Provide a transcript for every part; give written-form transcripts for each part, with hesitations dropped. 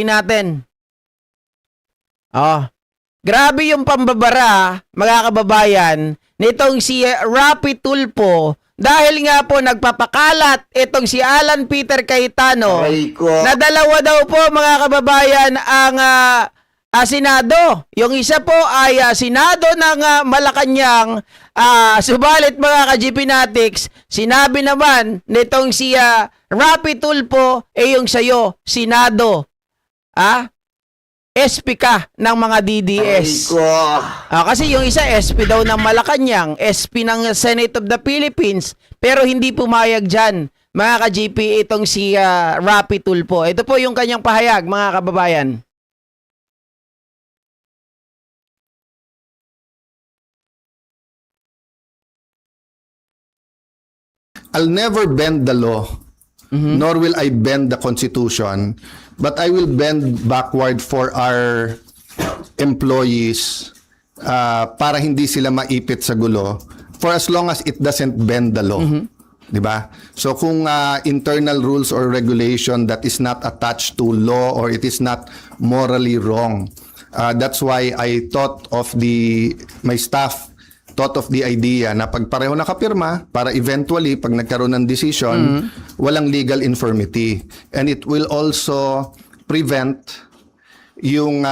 natin. Oh. Grabe yung pambabara, mga kababayan, nitong si Rapi Tulfo dahil nga po nagpapakalat itong si Alan Peter Cayetano na dalawa daw po, mga kababayan, ang Senado. Yung isa po ay Senado ng Malacanang, subalit mga ka-GPnatics, sinabi naman nitong si Rapi Tulfo, yung sayo, Senado. SP ka ng mga DDS. Kasi yung isa SP daw ng Malacanang, SP ng Senate of the Philippines, pero hindi pumayag dyan, mga ka-GP, itong si Rapi Tulfo. Ito po yung kanyang pahayag, mga kababayan. I'll never bend the law, nor will I bend the Constitution, but I will bend backward for our employees para hindi sila maipit sa gulo for as long as it doesn't bend the law. Diba? So kung internal rules or regulation that is not attached to law or it is not morally wrong, that's why I thought of my staff thought of the idea na pag pareho nakapirma para eventually pag nagkaroon ng decision, walang legal infirmity. And it will also prevent yung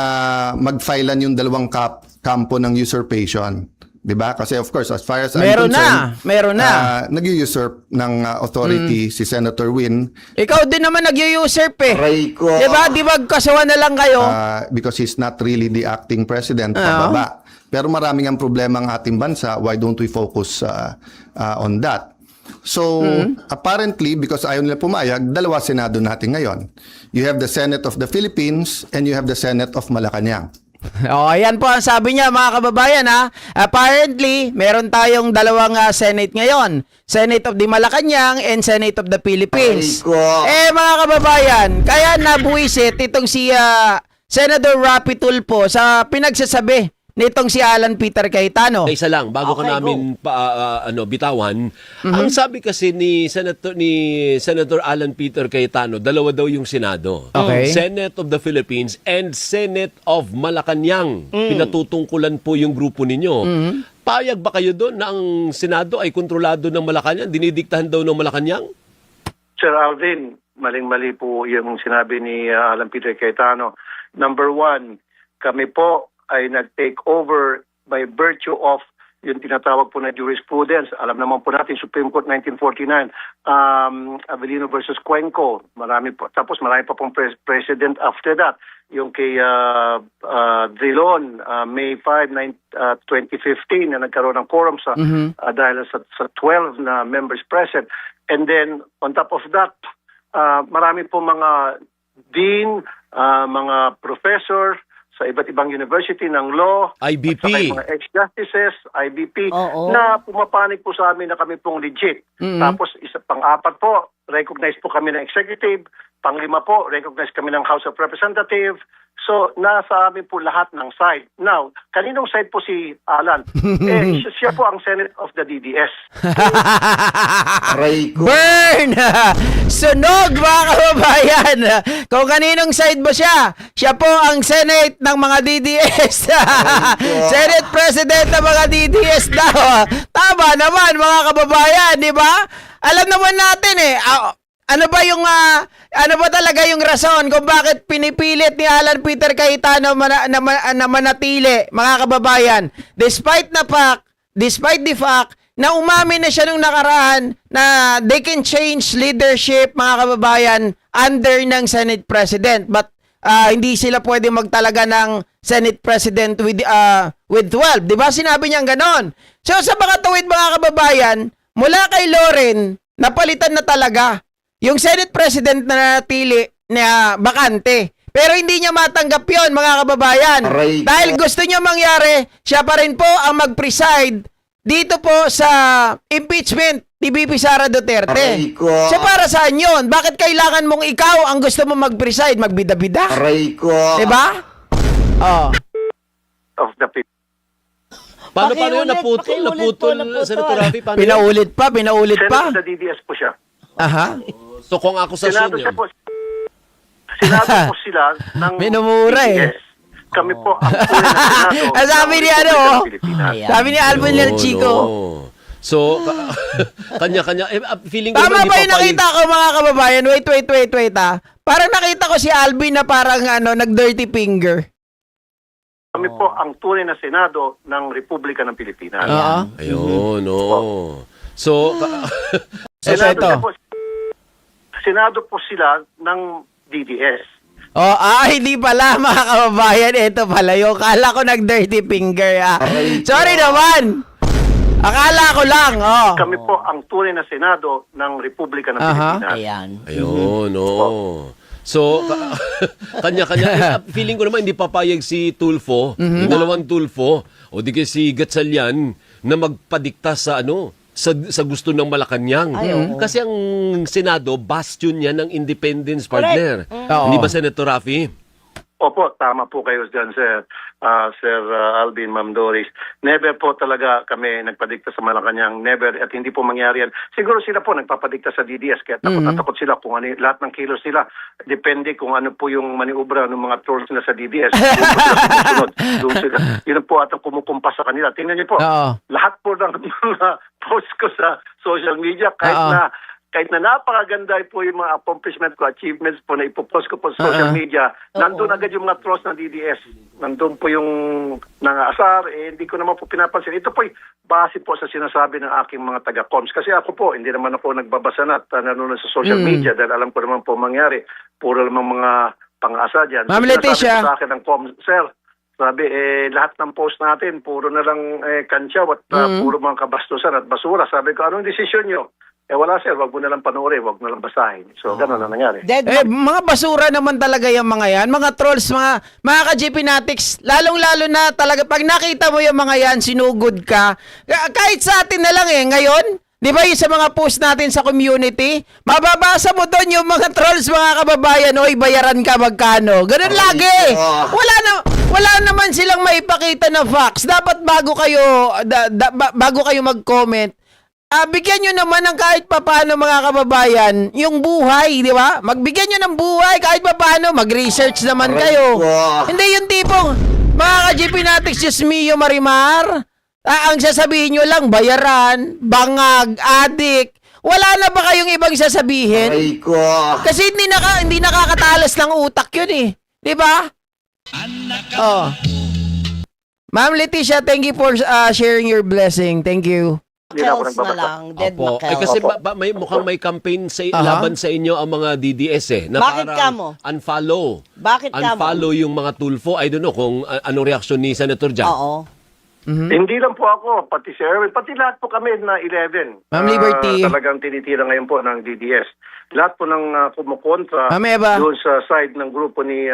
magfilean yung dalawang kampo ng usurpation. 'Di ba? Kasi of course, as far as I'm meron na. Nag-usurp ng authority si Senator Win. Ikaw din naman nag-usurp eh. 'Di ba? Di ba kasawa na lang kayo? Because he's not really the acting president, pababa. Pero maraming ang problema ang ating bansa. Why don't we focus on that? So, apparently, because ayaw nila pumayag, dalawa Senado natin ngayon. You have the Senate of the Philippines and you have the Senate of Malacanang. Ayan po ang sabi niya, mga kababayan. Apparently, meron tayong dalawang Senate ngayon. Senate of the Malacanang and Senate of the Philippines. Mga kababayan, kaya nabuwisit itong si Senator Rapi Tulfo sa pinagsasabi nitong si Alan Peter Cayetano. Isa lang bago ka namin bitawan. Ang sabi kasi ni Senator Alan Peter Cayetano, dalawa daw yung Senado. Okay. Senate of the Philippines and Senate of Malacanang. Pinatutungkulan po yung grupo ninyo. Payag ba kayo doon na ang Senado ay kontrolado ng Malacanang? Dinidiktahan daw ng Malacanang? Sir Alvin, maling-mali po yung sinabi ni Alan Peter Cayetano. Number one, kami po ay nag-take over by virtue of yung tinatawag po na jurisprudence. Alam naman po natin, Supreme Court 1949, Avellino versus Cuenco. Marami po. Tapos marami pa pong president after that. Yung kay Drilon, May 5, 2015, na nagkaroon ng quorum dahil sa 12 na members present. And then, on top of that, marami po mga dean, mga professor, sa iba't ibang university ng law, IBP, at saka mga ex-justices, IBP, na pumapanig po sa amin na kami pong legit. Tapos pang-apat po, recognize po kami ng executive. Pang-lima po, recognize kami ng House of Representatives. So, nasa amin po lahat ng side. Now, kaninong side po si Alan? Siya po ang Senate of the DDS. Burn! Sunog, mga kababayan! Kung kaninong side ba siya? Siya po ang Senate ng mga DDS. Senate President ng mga DDS daw. Tama naman, mga kababayan, di ba? Alam naman natin ano ba talaga yung rason kung bakit pinipilit ni Alan Peter Cayetano na manatili, mga kababayan, despite the fact na umamin na siya nung nakaraan na they can change leadership, mga kababayan, under ng Senate President, but hindi sila pwede magtalaga ng Senate President with 12. Di ba sinabi niya ganon? So sa mga tuwid, mga kababayan, mula kay Loren, napalitan na talaga yung Senate President na natili na bakante. Pero hindi niya matanggap yun, mga kababayan. Dahil gusto niya mangyari, siya pa rin po ang mag-preside dito po sa impeachment ni VP Sara Duterte. So para saan yun? Bakit kailangan mong ikaw ang gusto mo mag-preside? Magbida-bida? Diba? Of the people. Paano yun? Naputol, Senator Rafi? Pinaulit pa? Senate of the DDS po siya. Aha. So kung akusasyon Senado yun. siya po. Senado po sila ng Minumura eh. DDS. Kami po ang tunay na Senado Ah, sabi ng ni ano, Republika oh. ng Pilipinas. Ayan. Sabi ni Alvin Del Oo, Chico. no. So, kanya-kanya. Feeling ko Tama naman, ba hindi yung papayag- nakita ko mga kababayan? Wait ah. Parang nakita ko si Alvin na parang nag-dirty finger. Kami po ang tunay na Senado ng Republika ng Pilipinas. Oo. Ayun, no. So, Senado, ito. na po, Senado po sila ng DDS. Hindi pala mga kababayan. Ito pala yung kala ko nag-dirty finger. Sorry naman. Akala ko lang. Kami po ang tunay na Senado ng Republika ng Pilipinas. Ayan. ayun, no. So, kanya-kanya. Feeling ko naman hindi papayag si Tulfo, yung dalawang Tulfo, o di kaya si Gatchalian, na magpadikta sa sa gusto ng Malacanang. Ay, oo. Kasi ang Senado, bastion yan ng independence, partner. Oo. Hindi ba, Senator Raffy? Opo, tama po kayo dyan, Sir. Sir Alvin, Ma'am Doris. Never po talaga kami nagpadikta sa Malacanang. Never. At hindi po mangyari yan. Siguro sila po nagpapadikta sa DDS. Kaya takot sila kung ano, lahat ng kilos nila. Depende kung ano po yung maniubra ng mga trolls nila sa DDS. Doon sila. Yun po at ang kumukumpas sa kanila. Tingnan niyo po. Oo. Lahat po ng mga post ko sa social media, kahit na napakaganda po yung mga accomplishment ko, achievements po na ipopost ko po sa social media, nandun agad yung mga trolls ng DDS. Nandun po yung nangaasar, hindi ko naman po pinapansin. Ito po base po sa sinasabi ng aking mga taga-coms. Kasi ako po, hindi naman ako nagbabasa na at nanonood sa social media dahil alam ko naman po mangyari. Puro lamang mga pang-asa dyan. Ma'am So, sinasabi Leticia. po sa akin ng coms, Sir, sabi, lahat ng post natin, puro na lang kantsaw at puro mga kabastusan at basura. Sabi ko, anong desisyon nyo? Wala sir, wag mo na lang panoorin, wag mo na lang basahin. So, gano'n na nangyari. Mga basura naman talaga yung mga yan. Mga trolls, mga ka-GP Natics, lalong-lalo na talaga, pag nakita mo yung mga yan, sinugod ka. Kahit sa atin na lang ngayon, di ba yung sa mga post natin sa community, mababasa mo doon yung mga trolls, mga kababayan, oy, bayaran ka magkano. Ganun lagi. Wala naman silang maipakita na facts. Dapat bago kayo mag-comment, bigyan nyo naman ng kahit papaano mga kababayan, yung buhay, di ba? Magbigyan nyo ng buhay kahit papaano, mag-research naman kayo. Hindi yung tipong, mga ka-GP Natics, Diyos mio Marimar, ang sasabihin nyo lang, bayaran, bangag, adik. Wala na ba kayong ibang sasabihin? Kasi hindi nakakatalas ng utak yun eh. Di ba? Ma'am Leticia, thank you for sharing your blessing. Thank you. Hindi na ako Mackels na nagbabasa. lang. Dead Opo. Mackels. Kasi mukhang may campaign laban sa inyo ang mga DDS na Bakit parang ka mo? unfollow. Bakit ka mo? Unfollow yung mga Tulfo. I don't know kung anong reaksyon ni Senator Jan. Oo. Hindi lang po ako, pati si Erwin, pati lahat po kami na 11. Ma'am Liberty. Talagang tinitira ngayon po ng DDS. Lahat po ng kumukontra Ma'am Eva. doon sa side ng grupo ni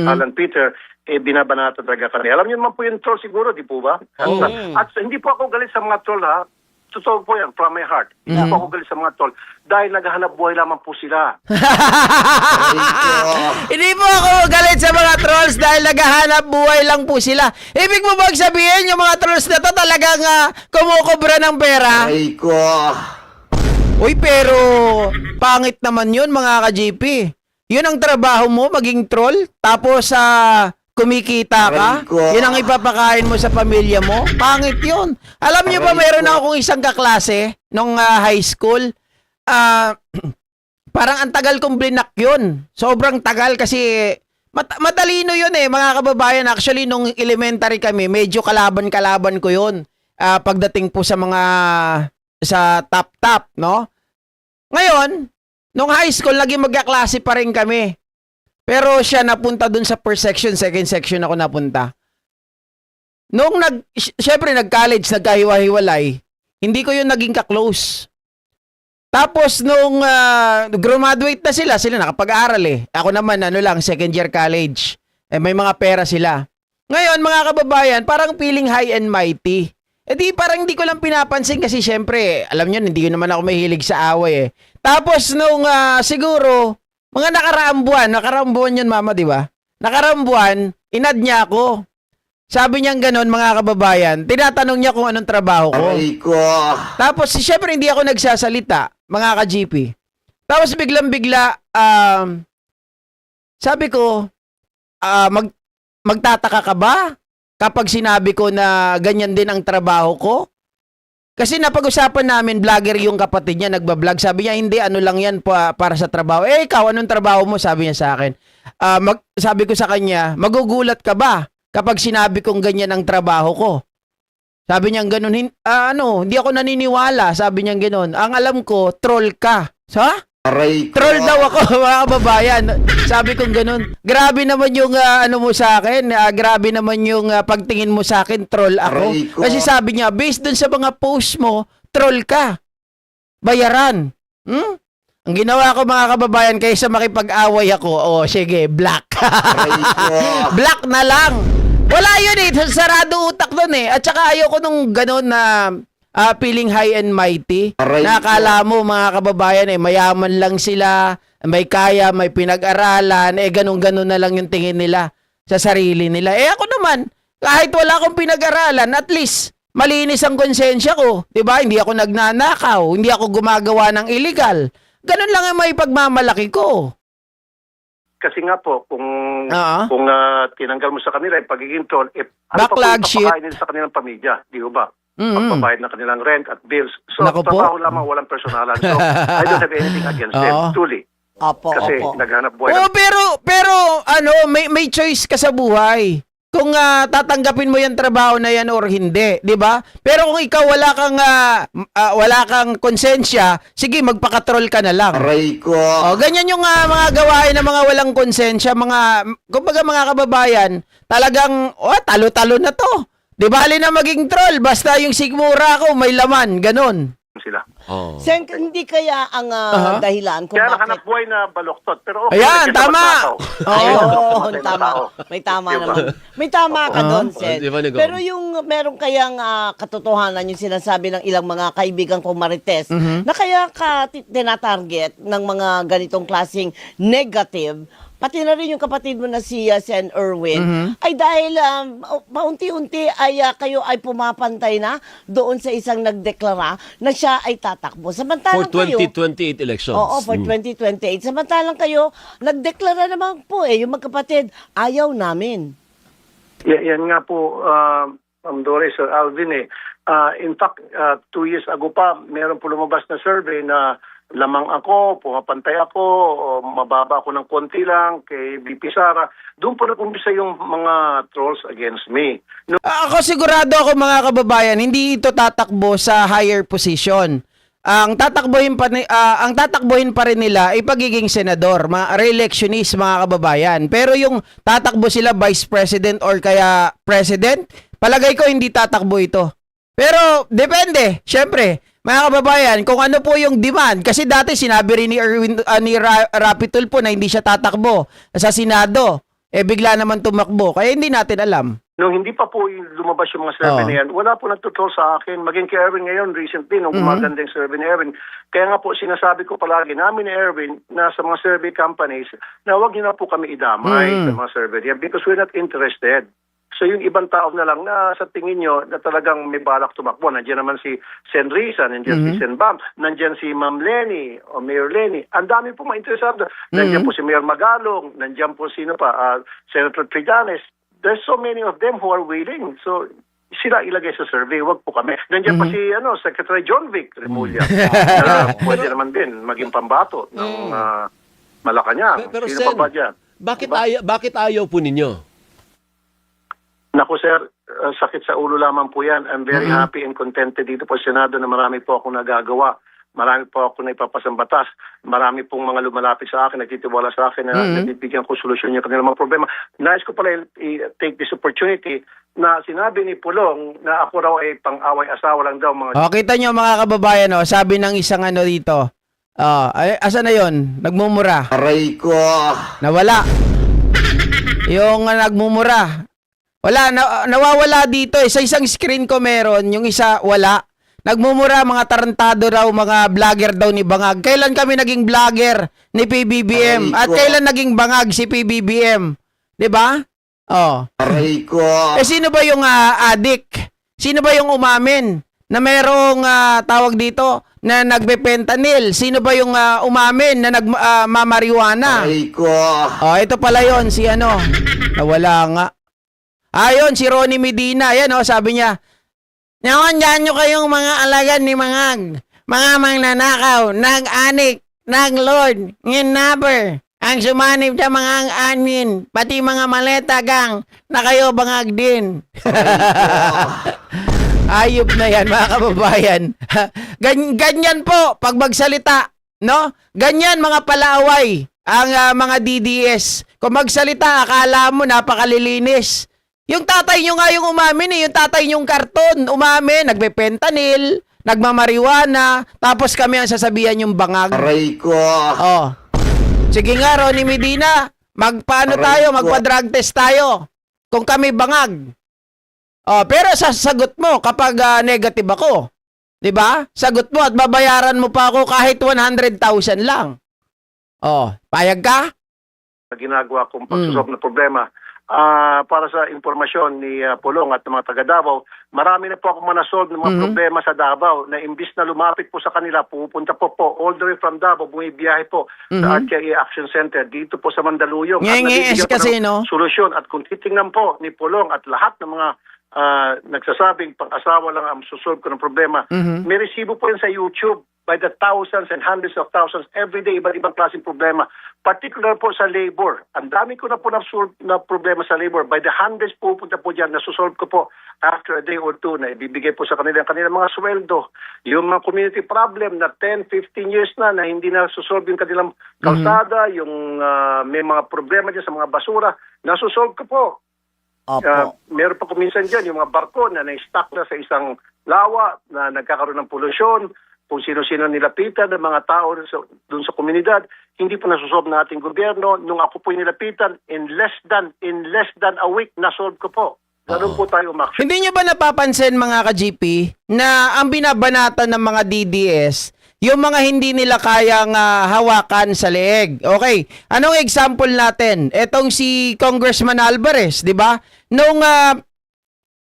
Alan Peter, binabanata talaga kami. Alam niyo naman po yung troll siguro, di po ba? At hindi po ako galit sa mga troll ha. Totoo po yan, from my heart. Hindi po ako galit sa mga troll. Dahil naghahanap buhay lamang po sila. Hindi po ako galit sa mga trolls dahil naghahanap buhay lang po sila. Ibig mo bang sabihin yung mga trolls na to talagang kumukubra ng pera? Uy, pero pangit naman yun mga ka-JP. Yun ang trabaho mo, maging troll? Tapos kumikita ka? Yun ang ipapakain mo sa pamilya mo? Pangit yun. Alam niyo ba, mayroon akong isang kaklase nung high school. Parang ang tagal kong blinak yun. Sobrang tagal kasi matalino yun mga kababayan. Actually, nung elementary kami, medyo kalaban-kalaban ko yun. Pagdating po sa mga sa top, no? Ngayon, nung high school, naging magkaklase pa rin kami. Pero siya napunta dun sa first section, second section ako napunta. Nung syempre nag-college, nagkahiwa-hiwalay, hindi ko yun naging ka-close. Tapos nung graduate na sila nakapag-aaral Ako naman, second year college. May mga pera sila. Ngayon, mga kababayan, parang feeling high and mighty. Di parang hindi ko lang pinapansin kasi syempre, alam nyo, hindi ko naman ako mahilig sa away Tapos nung siguro, mga nakaraang buwan yun mama, di ba? Nakaraang buwan, inad niya ako. Sabi niya ganon mga kababayan, tinatanong niya kung anong trabaho ko. Tapos syempre hindi ako nagsasalita, mga ka-GP. Tapos biglang-bigla, Sabi ko, magtataka ka ba kapag sinabi ko na ganyan din ang trabaho ko? Kasi napag-usapan namin, vlogger yung kapatid niya, nagbablog. Sabi niya, hindi, ano lang yan para sa trabaho. Eh, ikaw, anong trabaho mo? Sabi niya sa akin. Sabi ko sa kanya, magugulat ka ba kapag sinabi kong ganyan ang trabaho ko? Sabi niya ganun, hindi ako naniniwala. Sabi niya ganun. Ang alam ko, troll ka. Troll daw ako, mga kababayan. Sabi kong ganun. Grabe naman yung mo sa akin. Grabe naman yung pagtingin mo sa akin, troll ako. Kasi sabi niya, based dun sa mga post mo, troll ka. Bayaran. Ang ginawa ko, mga kababayan, kaysa makipag-away ako, sige, black. Black na lang. Wala yun eh. Sarado utak dun eh. At saka ayoko nung ganun na feeling high and mighty. Nakakala mo, mga kababayan, mayaman lang sila, may kaya, may pinag-aralan, ganun-ganun na lang yung tingin nila sa sarili nila. Ako naman, kahit wala akong pinag-aralan, at least, malinis ang konsensya ko. Diba? Hindi ako nagnanakaw, hindi ako gumagawa ng illegal. Ganun lang ang may pagmamalaki ko. Kasi nga po, kung tinanggal mo sa kanila yung pagiging troll, ano Backlog pa po shit. ipapakain nila sa kanilang pamilya, di ba? Pagpabayad ng kanilang rent at bills. So, Naku po. trabaho lamang, walang personalan. So, I don't have anything against them, truly. Opo, Kasi opo. naghanap buhay. Pero may choice ka sa buhay. Kung tatanggapin mo yung trabaho na yan or hindi, 'di ba? Pero kung ikaw wala kang konsensya, sige, magpaka-troll ka na lang. Ganyan yung mga gawain ng mga walang konsensya, kumbaga mga kababayan, talagang talo-talo na 'to. 'Di bali na maging troll, basta yung sigmura ko may laman, ganun. Sila. Sen, hindi kaya ang dahilan kung Kaya bakit... nakahanap buhay na baloktot. Pero okay, Ayan, kasi tama. magnakaw. Ayun, Ayun, tama. tao. May tama Diba? naman. May tama ka doon, Sen. Di ba, Nicole? Pero yung meron kayang katotohanan yung sinasabi ng ilang mga kaibigan kong marites na kaya ka tinatarget ng mga ganitong klaseng negative, pati na rin yung kapatid mo na si Sen Erwin, ay dahil paunti-unti ay kayo ay pumapantay na doon sa isang nagdeklara na siya ay tatakbo. For Samantalang kayo... 2028 elections. Oo, for 2028. Samantalang kayo, nagdeklara naman po yung magkapatid, ayaw namin. Yan nga po, Ma'am Doris, Sir Alvin in fact, 2 years ago pa, meron po lumabas na survey na lamang ako, pumapantay ako, o mababa ako ng konti lang kay VP Sara. Doon po nag-umpisa yung mga trolls against me. Ako sigurado ako, mga kababayan, hindi ito tatakbo sa higher position. Ang tatakbuhin pa rin nila ay pagiging senador, mga re-electionist, mga kababayan. Pero yung tatakbo sila vice president or kaya president, palagay ko hindi tatakbo ito. Pero depende, syempre, mga kababayan, kung ano po yung demand. Kasi dati sinabi rin ni Rapi Tulfo na hindi siya tatakbo sa Senado. Bigla naman tumakbo. Kaya hindi natin alam. Nung hindi pa po lumabas yung mga survey na yan, wala po nagtutroll sa akin. Maging kay Erwin ngayon, recently, nung gumaganda yung survey ni Erwin. Kaya nga po, sinasabi ko palagi namin ni Erwin na sa mga survey companies na huwag niyo na po kami idamay sa mga survey yan because we're not interested. So yung ibang tao na lang na sa tingin nyo na talagang may balak tumakbo. Nandiyan naman si Sen Risa, nandiyan si Sen Bam, nandiyan si Ma'am Lenny o Mayor Lenny. Ang dami po ma-interesado. Nandiyan po si Mayor Magalong, nandiyan po sino pa, Senator Trillanes. There's so many of them who are willing. So sila ilagay sa survey, wag po kami. Nandiyan pa si Secretary John Vic Remulla. Na pwede naman din maging pambato ng Malacanang. Pero Sino Sen, pa ba dyan? bakit ayaw po ninyo? Naku sir, sakit sa ulo lamang po yan. I'm very happy and contented dito po sa Senado na marami po akong nagagawa. Marami po ako na ipapasang batas. Marami pong mga lumalapit sa akin, nagtitiwala sa akin na nabibigyan ko solusyon yung kanilang mga problema. Nais ko pala i-take this opportunity na sinabi ni Pulong na ako raw ay pang-away asawa lang daw mga... Kita nyo, mga kababayan, sabi ng isang dito, asa na yon? Nagmumura. Aray ko. Nawala. Yung nagmumura. Wala, nawawala dito Sa isang screen ko meron, yung isa wala. Nagmumura, mga tarantado raw, mga vlogger daw ni Bangag. Kailan kami naging vlogger ni PBBM? At kailan naging bangag si PBBM? 'Di ba? Aray ko. Sino ba yung addict? Sino ba yung umamin na merong tawag dito? na nagbe-fentanyl? Sino ba yung umamin na nagmamarijuana? Aray ko. Oh, ito pala yon si ano. Nawala nga. Ayun, si Ronnie Medina. Ayan, oh, sabi niya, "Naandyan nyo kayong mga alagad ni mga mangnanakaw, nag-anik, nag-lord, nginnaber, ang sumanib sa mga anin, pati mga maleta gang, na kayo bangag din." Ayop na yan, mga kababayan. Ganyan po, pag magsalita, no? Ganyan, mga palaaway, ang mga DDS. Kung magsalita, akala mo napakalilinis. Yung tatay nyo nga yung umamin yung tatay nyong karton, umamin, nagbe-fentanyl, nagmamarijuana, tapos kami ang sasabihan yung bangag. Aray ko. Oh. Sige nga, Ronnie Medina, magpaano Aray tayo, ko. magpa-drug test tayo. Kung kami bangag. Oh, pero sasagot mo kapag negative ako. 'Di ba? Sagot mo at babayaran mo pa ako kahit 100,000 lang. Oh, payag ka? ginagawa kong pagsusolve ng problema. Para sa impormasyon ni Pulong at ng mga taga Davao, marami na po ako manasolve ng mga problema sa Davao na imbis na lumapit po sa kanila, pupunta po all the way from Davao, bumibiyahe po sa RTIA Action Center dito po sa Mandaluyong. At nabibigyan po kasi, ng no? solusyon. At kung titingnan po ni Pulong at lahat ng mga nagsasabing pang-asawa lang ang susolve ko ng problema, may resibo po yan sa YouTube by the thousands and hundreds of thousands every day, iba't ibang klaseng problema. Particular po sa labor. Ang dami ko na po na problema sa labor. By the hundreds po punta po dyan, nasusolve ko po after a day or two na ibibigay po sa kanila mga sweldo. Yung mga community problem na 10, 15 years na hindi na susolve yung kanilang kalsada, yung may mga problema dyan sa mga basura, nasusolve ko po. Opo. Meron pa kuminsan dyan yung mga barko na na-stuck na sa isang lawa na nagkakaroon ng polusyon, kung sino-sino nilapitan ng mga tao doon sa komunidad, hindi po nasusolve ng ating gobyerno. Nung ako po nilapitan, in less than a week, nasolve ko po. Ganun po tayo umaksyon. Hindi nyo ba napapansin, mga ka-GP, na ang binabanatan ng mga DDS, yung mga hindi nila kayang hawakan sa leeg? Okay, anong example natin? Etong si Congressman Alvarez, di ba? Nung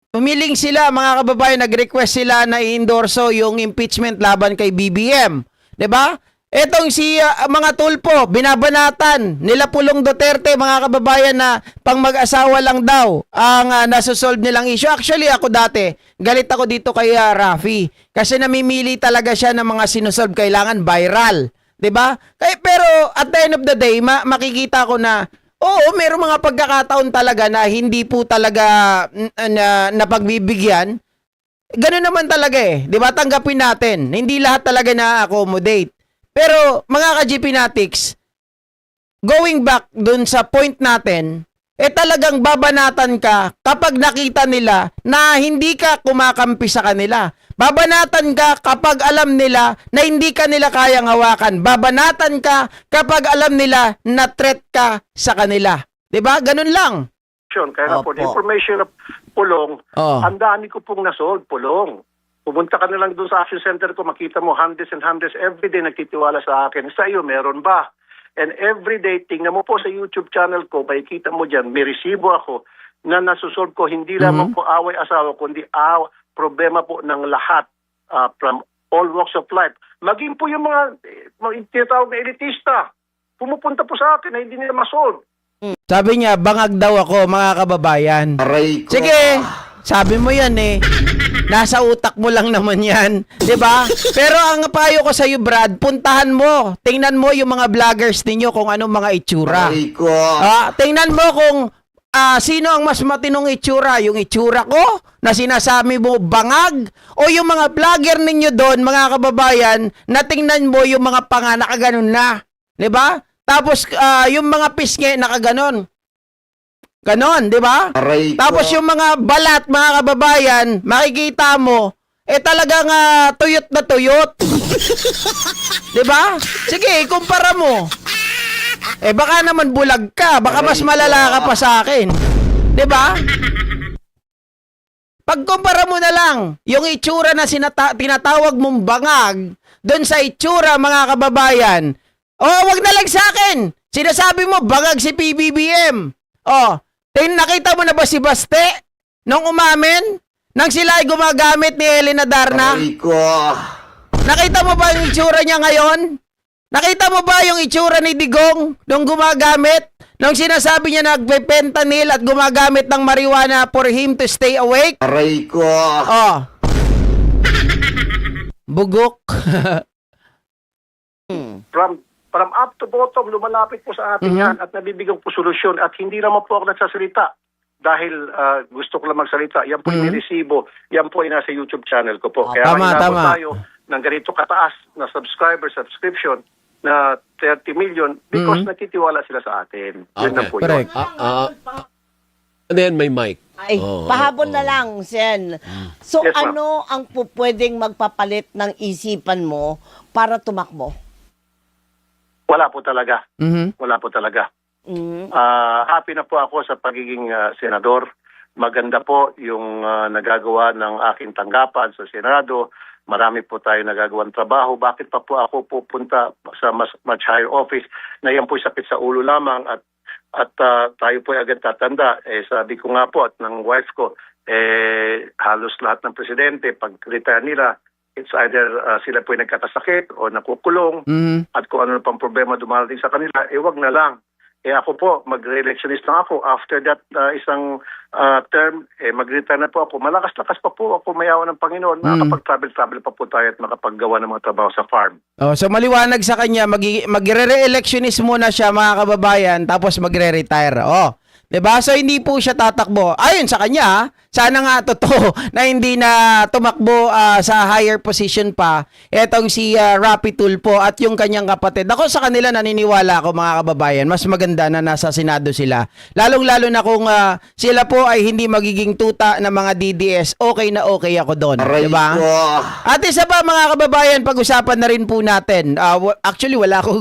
humiling sila, mga kababayan, nag-request sila na i-endorso yung impeachment laban kay BBM. 'Di ba? Etong si mga tulpo, binabanatan nila Pulong Duterte, mga kababayan, na pang mag-asawa lang daw ang nasusolve nilang issue. Actually, ako dati, galit ako dito kay Rafi. Kasi namimili talaga siya ng mga sinusolve, kailangan viral. 'Di ba? Pero at the end of the day, makikita ko na oo, mayroong mga pagkakataon talaga na hindi po talaga na pagbibigyan. Ganun naman talaga eh. Di ba? Tanggapin natin. Hindi lahat talaga na-accommodate. Pero mga ka-GPnatics, going back dun sa point natin, talagang babanatan ka kapag nakita nila na hindi ka kumakampi sa kanila. Babanatan ka kapag alam nila na hindi ka nila kayang hawakan. Babanatan ka kapag alam nila na threat ka sa kanila. 'Di ba? Ganun lang. Kaya nga po, the information of Pulong, ang dami ko pong nasolve, Pulong. Pumunta ka na lang doon sa action center ko, makita mo hundreds and hundreds everyday nagtitiwala sa akin. Sa iyo, meron ba? And everyday, tingnan mo po sa YouTube channel ko, makikita mo dyan, may resibo ako na nasusolve ko, hindi lamang po away asawa, kundi problema po ng lahat from all walks of life. Maging po yung mga tinatawag na elitista, pumupunta po sa akin na hindi nila masolve. Sabi niya, bangag daw ako, mga kababayan. Aray ko. Sige, sabi mo yan eh. Nasa utak mo lang naman yan. 'Di ba? Pero ang payo ko sa iyo, Brad, puntahan mo. Tingnan mo yung mga vloggers ninyo kung anong mga itsura. Aray ko. Tingnan mo kung sino ang mas matinong itsura. Yung itsura ko na sinasabi mo bangag, o yung mga vlogger ninyo doon, mga kababayan, na tingnan mo yung mga panga nakaganon na. 'Di ba? Tapos yung mga pisngi nakaganon. Ganon, di ba? Aray ko. Tapos yung mga balat, mga kababayan, makikita mo, talagang tuyot na tuyot. Di ba? Sige, kumpara mo. Baka naman bulag ka, baka mas malala ka pa sa akin. Di ba? Pagkumpara mo na lang, yung itsura na tinatawag mong bangag, doon sa itsura, mga kababayan, wag na lang sa akin. Sinasabi mo, bangag si PBBM. Nakita mo na ba si Baste? Nung umamin? Nang sila ay gumagamit ni Elena Darna? Aray ko. Nakita mo ba yung itsura niya ngayon? Nakita mo ba yung itsura ni Digong nung gumagamit? Nung sinasabi niya nagpe-fentanyl at gumagamit ng marijuana for him to stay awake? Aray ko. Oh. Bugok. From up to bottom, lumalapit po sa atin yan at nabibigyan po solusyon at hindi naman po ako nagsasalita dahil gusto ko lang magsalita. Yan po yung resibo. Yan po ay nasa YouTube channel ko po. Kaya tama, inabot tama. tayo ng ganito kataas na subscription na 30 million because natitiwala sila sa atin. Yun na po correct. yun. Ano yan, may mic? Ay, Oo, pahabol oo. na lang, Sen. So, Yes, ma'am. ano ang pwedeng magpapalit ng isipan mo para tumakbo? Wala po talaga. Mhm. Wala po talaga. Mm. Happy na po ako sa pagiging senador. Maganda po yung nagagawa ng aking tanggapan sa Senado. Marami po tayo nagagawang trabaho. Bakit pa po ako pupunta sa much higher office na yan po sakit sa ulo lamang at tayo po ay agad tatanda. Sabi ko nga po at ng wife ko, halos lahat ng presidente pag-retire nila, it's either sila po ay nagkakasakit o nakukulong Mhm. at kung ano pang problema dumarating sa kanila, wag na lang. Ako po, mag-re-electionist na ako. After that isang term, mag-retire na po ako. Malakas-lakas pa po ako, mayawa ng Panginoon. Makapag-travel pa po tayo at makapaggawa ng mga trabaho sa farm. Oh, so maliwanag sa kanya, magre-re-electionist muna siya mga kababayan tapos magre-retire. Oh. 'Di ba? So hindi po siya tatakbo. Ayon sa kanya, sana nga totoo na hindi na tumakbo sa higher position pa etong si Rapi Tulfo at yung kanyang kapatid. Ako sa kanila naniniwala ako mga kababayan, mas maganda na nasa Senado sila. Lalong-lalo na kung sila po ay hindi magiging tuta ng mga DDS, okay na okay ako doon, Aray 'di ba? ko. At isa pa mga kababayan, pag-usapan na rin po natin. Actually wala akong